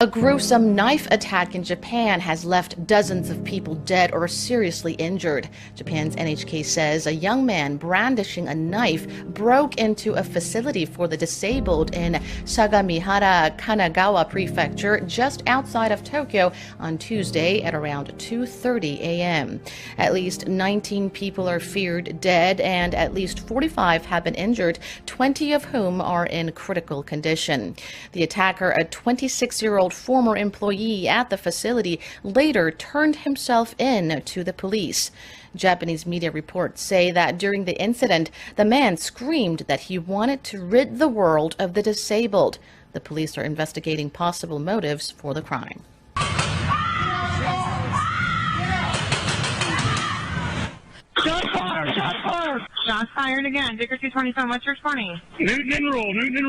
A gruesome knife attack in Japan has left dozens of people dead or seriously injured. Japan's NHK says a young man brandishing a knife broke into a facility for the disabled in Sagamihara, Kanagawa Prefecture, just outside of Tokyo on Tuesday at around 2:30 a.m. At least 19 people are feared dead and at least 45 have been injured, 20 of whom are in critical condition. The attacker, a 26-year-old former employee at the facility, later turned himself in to the police. Japanese media reports say that during the incident, the man screamed that he wanted to rid the world of the disabled. The police are investigating possible motives for the crime. Shots fired! Shots fired! Shots fired again. Dicker 227, what's your 20? Newton and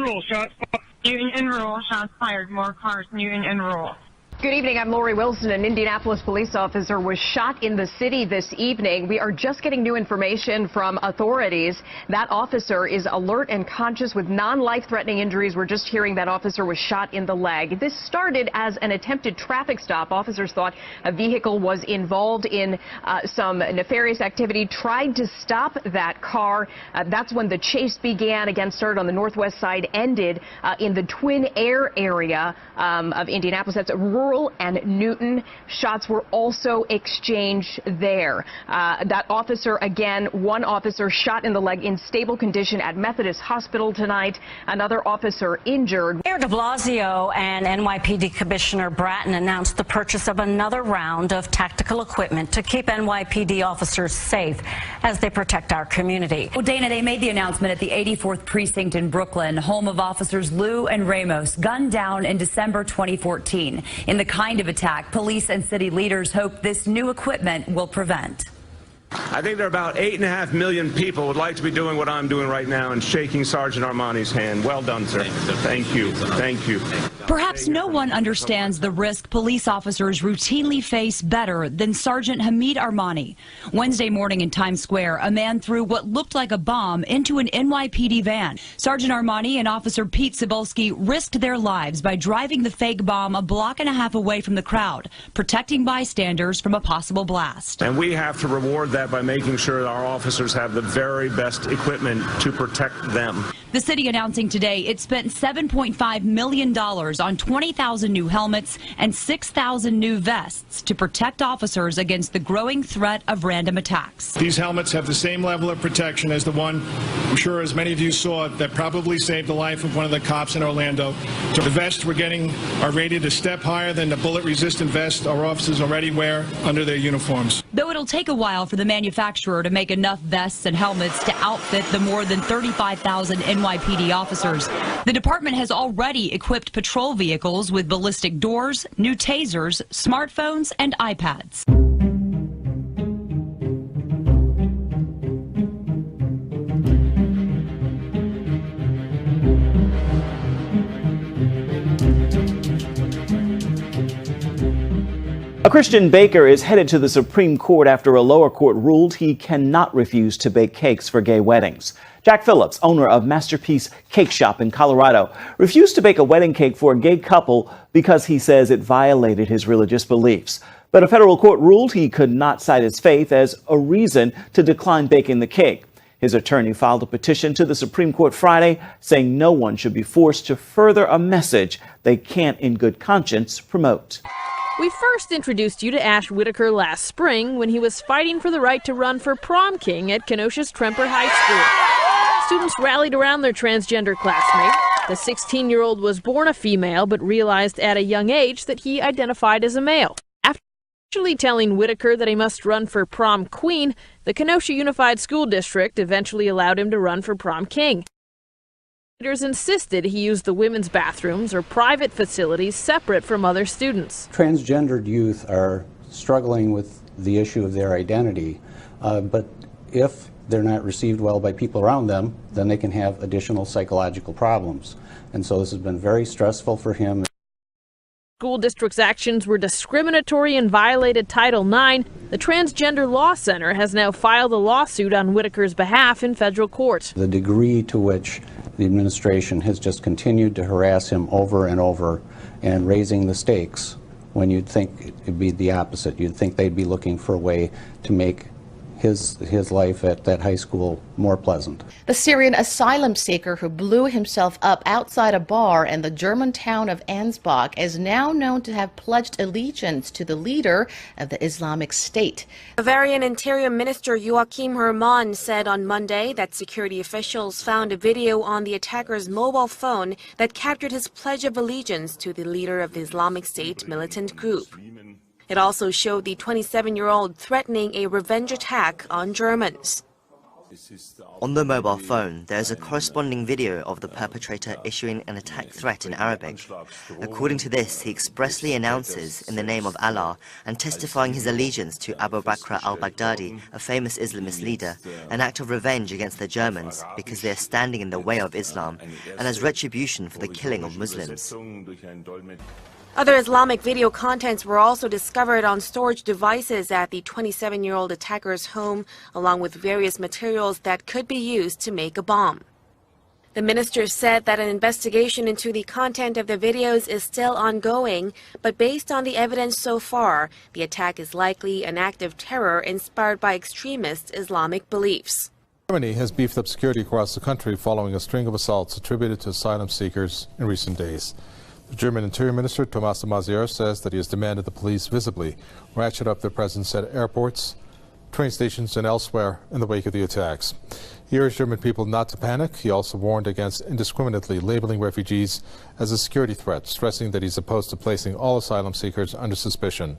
Rule, shots fired. Newton and Rule, shots fired. More cars, Newton and Rule. Good evening. I'm Lori Wilson. An Indianapolis police officer was shot in the city this evening. We are just getting new information from authorities. That officer is alert and conscious with non-life-threatening injuries. We're just hearing that officer was shot in the leg. This started as an attempted traffic stop. Officers thought a vehicle was involved in some nefarious activity, tried to stop that car. That's when the chase began. Again, started on the northwest side, ended in the Twin Air area of Indianapolis. That's a rural and Newton. Shots were also exchanged there. That officer, again, one officer shot in the leg in stable condition at Methodist Hospital tonight. Another officer injured. Mayor de Blasio and NYPD Commissioner Bratton announced the purchase of another round of tactical equipment to keep NYPD officers safe as they protect our community. Well, Dana, they made the announcement at the 84th Precinct in Brooklyn, home of officers Lou and Ramos, gunned down in December 2014. In the kind of attack police and city leaders hope this new equipment will prevent. I think there are about 8.5 million people would like to be doing what I'm doing right now and shaking Sergeant Armani's hand. Well done, sir. Thank you. Thank you. Perhaps no one understands the risk police officers routinely face better than Sergeant Hamid Armani. Wednesday morning in Times Square, a man threw what looked like a bomb into an NYPD van. Sergeant Armani and Officer Pete Cebulski risked their lives by driving the fake bomb a block and a half away from the crowd, protecting bystanders from a possible blast. And we have to reward that by making sure that our officers have the very best equipment to protect them. The city announcing today it spent $7.5 million on 20,000 new helmets and 6,000 new vests to protect officers against the growing threat of random attacks. These helmets have the same level of protection as the one, I'm sure as many of you saw, that probably saved the life of one of the cops in Orlando. So the vests we're getting are rated a step higher than the bullet-resistant vest our officers already wear under their uniforms. Though it'll take a while for the manufacturer to make enough vests and helmets to outfit the more than 35,000 NYPD officers, the department has already equipped patrol vehicles with ballistic doors, new tasers, smartphones, and iPads. A Christian baker is headed to the Supreme Court after a lower court ruled he cannot refuse to bake cakes for gay weddings. Jack Phillips, owner of Masterpiece Cake Shop in Colorado, refused to bake a wedding cake for a gay couple because he says it violated his religious beliefs. But a federal court ruled he could not cite his faith as a reason to decline baking the cake. His attorney filed a petition to the Supreme Court Friday saying no one should be forced to further a message they can't in good conscience promote. We first introduced you to Ash Whitaker last spring when he was fighting for the right to run for prom king at Kenosha's Tremper High School. Students rallied around their transgender classmate. The 16-year-old was born a female but realized at a young age that he identified as a male. After actually telling Whitaker that he must run for prom queen, the Kenosha Unified School District eventually allowed him to run for prom king. Leaders insisted he use the women's bathrooms or private facilities separate from other students. Transgendered youth are struggling with the issue of their identity, but if they're not received well by people around them, then they can have additional psychological problems. And so this has been very stressful for him. School district's actions were discriminatory and violated Title IX. The Transgender Law Center has now filed a lawsuit on Whitaker's behalf in federal court. The degree to which the administration has just continued to harass him over and over and raising the stakes when you'd think it'd be the opposite. You'd think they'd be looking for a way to make his life at that high school more pleasant. The Syrian asylum seeker who blew himself up outside a bar in the German town of Ansbach is now known to have pledged allegiance to the leader of the Islamic State. Bavarian Interior Minister Joachim Herrmann said on Monday that security officials found a video on the attacker's mobile phone that captured his pledge of allegiance to the leader of the Islamic State militant group. It also showed the 27-year-old threatening a revenge attack on Germans. On the mobile phone, there is a corresponding video of the perpetrator issuing an attack threat in Arabic. According to this, he expressly announces, in the name of Allah, and testifying his allegiance to Abu Bakr al-Baghdadi, a famous Islamist leader, an act of revenge against the Germans because they are standing in the way of Islam, and as retribution for the killing of Muslims. Other Islamic video contents were also discovered on storage devices at the 27-year-old attacker's home, along with various materials that could be used to make a bomb. The minister said that an investigation into the content of the videos is still ongoing, but based on the evidence so far, the attack is likely an act of terror inspired by extremist Islamic beliefs. Germany has beefed up security across the country following a string of assaults attributed to asylum seekers in recent days. The German Interior Minister Thomas de Maizière says that he has demanded the police visibly ratchet up their presence at airports, train stations and elsewhere in the wake of the attacks. He urged German people not to panic. He also warned against indiscriminately labeling refugees as a security threat, stressing that he's opposed to placing all asylum seekers under suspicion.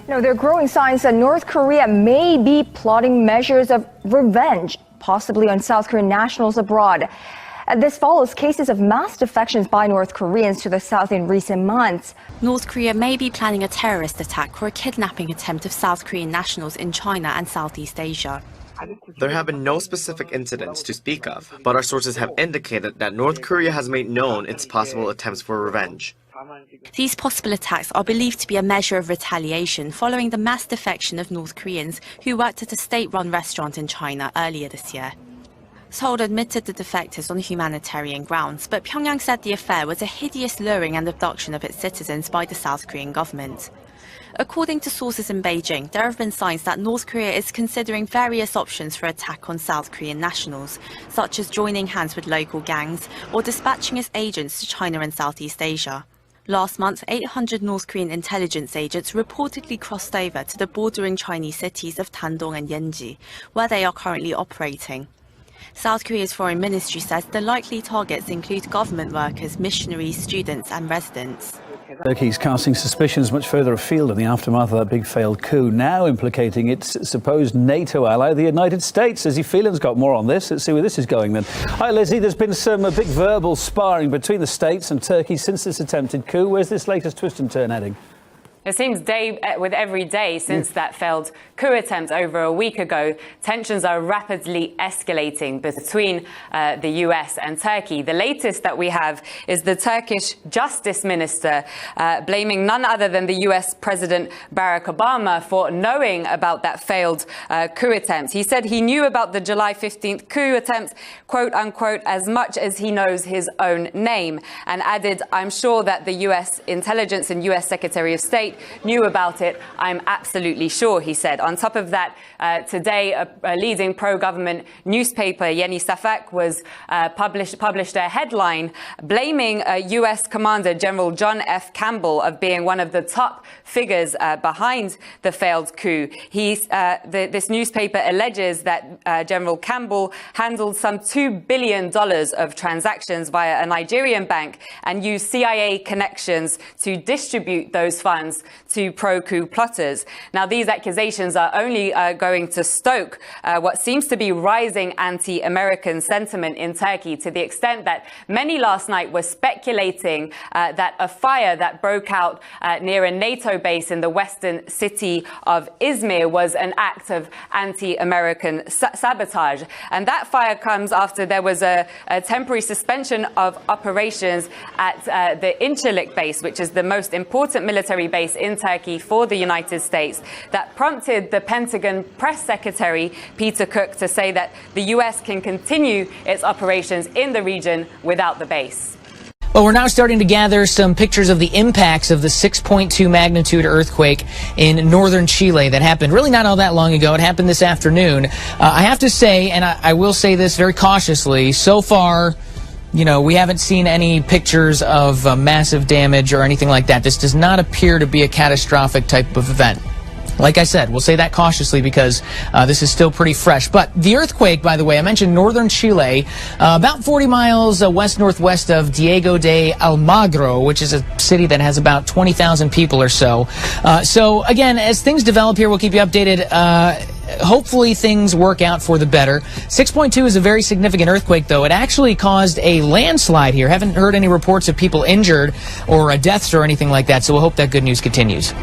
No, there are growing signs that North Korea may be plotting measures of revenge, possibly on South Korean nationals abroad. This follows cases of mass defections by North Koreans to the South in recent months. North Korea may be planning a terrorist attack or a kidnapping attempt of South Korean nationals in China and Southeast Asia. There have been no specific incidents to speak of, but our sources have indicated that North Korea has made known its possible attempts for revenge. These possible attacks are believed to be a measure of retaliation following the mass defection of North Koreans who worked at a state-run restaurant in China earlier this year. Seoul admitted the defectors on humanitarian grounds, but Pyongyang said the affair was a hideous luring and abduction of its citizens by the South Korean government. According to sources in Beijing, there have been signs that North Korea is considering various options for attack on South Korean nationals, such as joining hands with local gangs or dispatching its agents to China and Southeast Asia. Last month, 800 North Korean intelligence agents reportedly crossed over to the bordering Chinese cities of Tandong and Yenji, where they are currently operating. South Korea's foreign ministry says the likely targets include government workers, missionaries, students and residents. Turkey's casting suspicions much further afield in the aftermath of that big failed coup, now implicating its supposed NATO ally, the United States. Lizzie Phelan's got more on this. Let's see where this is going then. Hi, Lizzie. There's been some big verbal sparring between the States and Turkey since this attempted coup. Where's this latest twist and turn heading? It seems with every day since that failed coup attempt over a week ago, tensions are rapidly escalating between the US and Turkey. The latest that we have is the Turkish Justice Minister blaming none other than the US President Barack Obama for knowing about that failed coup attempt. He said he knew about the July 15th coup attempt, quote unquote, as much as he knows his own name, and added, "I'm sure that the US intelligence and US Secretary of State state knew about it, I'm absolutely sure, he said. On top of that, today, a leading pro-government newspaper, Yeni Safak, was published a headline blaming U.S. Commander General John F. Campbell of being one of the top figures behind the failed coup. This newspaper alleges that General Campbell handled some $2 billion of transactions via a Nigerian bank and used CIA connections to distribute those funds to pro-coup plotters. Now, these accusations are only going to stoke what seems to be rising anti-American sentiment in Turkey, to the extent that many last night were speculating that a fire that broke out near a NATO base in the western city of Izmir was an act of anti-American sabotage. And that fire comes after there was a temporary suspension of operations at the Incirlik base, which is the most important military base in Turkey for the United States, that prompted the Pentagon press secretary, Peter Cook, to say that the U.S. can continue its operations in the region without the base. Well, we're now starting to gather some pictures of the impacts of the 6.2 magnitude earthquake in northern Chile that happened really not all that long ago. It happened this afternoon. I have to say, and I will say this very cautiously, so far, you know, we haven't seen any pictures of massive damage or anything like that. This does not appear to be a catastrophic type of event. Like I said, we'll say that cautiously because this is still pretty fresh. But the earthquake, by the way, I mentioned northern Chile, about 40 miles west-northwest of Diego de Almagro, which is a city that has about 20,000 people or so. So, again, as things develop here, we'll keep you updated. Hopefully things work out for the better. 6.2 is a very significant earthquake, though. It actually caused a landslide here. Haven't heard any reports of people injured or deaths or anything like that, so we'll hope that good news continues.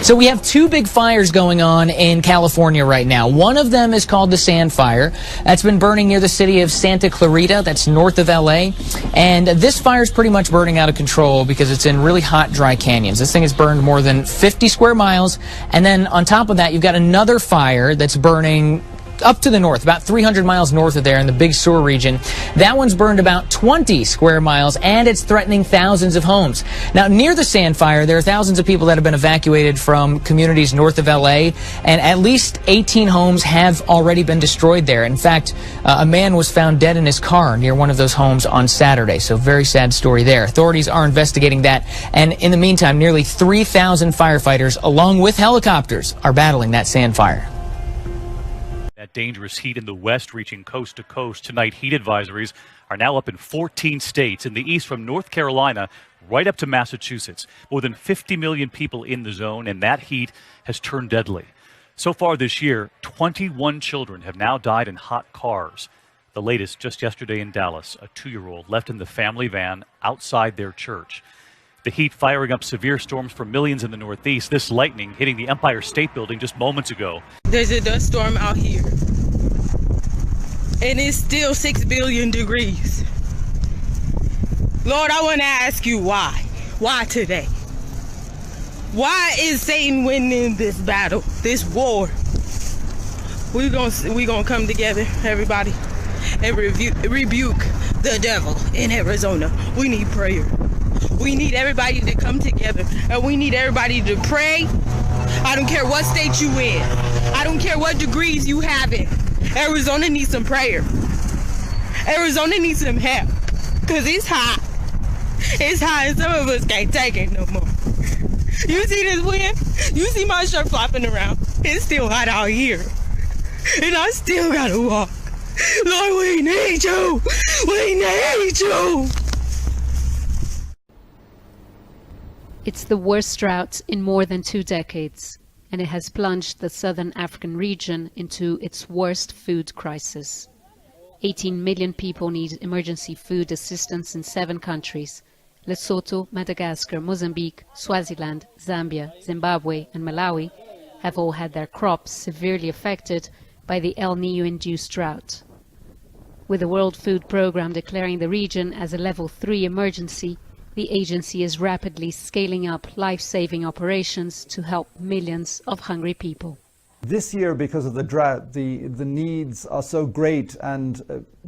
So we have two big fires going on in California right now. One of them is called the Sand Fire. That's been burning near the city of Santa Clarita. That's north of L.A. And this fire is pretty much burning out of control because it's in really hot, dry canyons. This thing has burned more than 50 square miles. And then on top of that, you've got another fire that's burning up to the north, about 300 miles north of there in the Big Sur region. That one's burned about 20 square miles, and it's threatening thousands of homes. Now, near the Sand Fire, there are thousands of people that have been evacuated from communities north of L.A., and at least 18 homes have already been destroyed there. In fact, a man was found dead in his car near one of those homes on Saturday, so very sad story there. Authorities are investigating that, and in the meantime, nearly 3,000 firefighters, along with helicopters, are battling that Sand Fire. That dangerous heat in the west reaching coast to coast. Tonight, heat advisories are now up in 14 states. In the east, from North Carolina right up to Massachusetts. More than 50 million people in the zone, and that heat has turned deadly. So far this year, 21 children have now died in hot cars. The latest just yesterday in Dallas, a 2-year-old left in the family van outside their church. The heat firing up severe storms for millions in the Northeast. This lightning hitting the Empire State Building just moments ago. There's a dust storm out here, and it's still 6 billion degrees. Lord, I want to ask you why? Why today? Why is Satan winning this battle, this war? We gonna come together, everybody, and rebuke the devil in Arizona. We need prayer. We need everybody to come together, and we need everybody to pray. I don't care what state you in. I don't care what degrees you have in. Arizona needs some prayer. Arizona needs some help, because it's hot. It's hot, and some of us can't take it no more. You see this wind? You see my shirt flopping around? It's still hot out here, and I still gotta walk. Lord, we need you. We need you. It's the worst drought in more than 2 decades, and it has plunged the southern African region into its worst food crisis. 18 million people need emergency food assistance in 7 countries. Lesotho, Madagascar, Mozambique, Swaziland, Zambia, Zimbabwe, and Malawi have all had their crops severely affected by the El Niño-induced drought. With the World Food Programme declaring the region as a level 3 emergency, The agency is rapidly scaling up life-saving operations to help millions of hungry people. This year, because of the drought, the needs are so great, and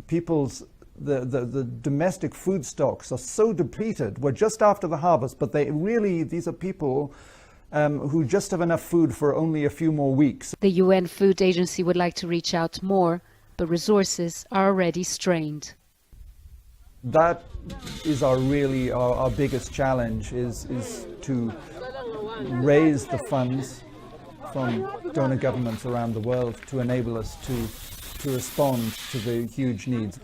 the domestic food stocks are so depleted. We're just after the harvest, but these are people who just have enough food for only a few more weeks. The UN Food Agency would like to reach out more, but resources are already strained. That is our biggest challenge, is to raise the funds from donor governments around the world to enable us to respond to the huge needs.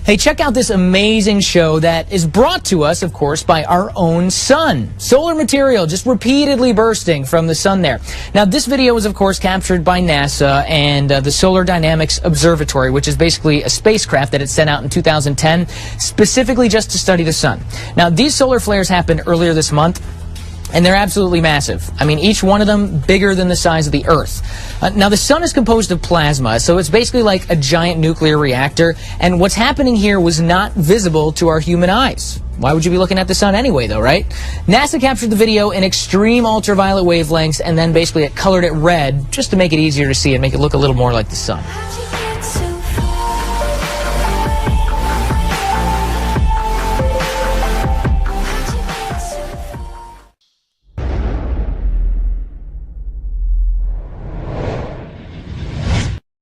Hey, check out this amazing show that is brought to us, of course, by our own sun. Solar material just repeatedly bursting from the sun there. Now, this video was, of course, captured by NASA and the Solar Dynamics Observatory, which is basically a spacecraft that it sent out in 2010, specifically just to study the sun. Now, these solar flares happened earlier this month, and they're absolutely massive. I mean, each one of them bigger than the size of the Earth. Now, the sun is composed of plasma, so it's basically like a giant nuclear reactor, and what's happening here was not visible to our human eyes. Why would you be looking at the sun anyway, though, right? NASA captured the video in extreme ultraviolet wavelengths, and then basically it colored it red just to make it easier to see and make it look a little more like the sun.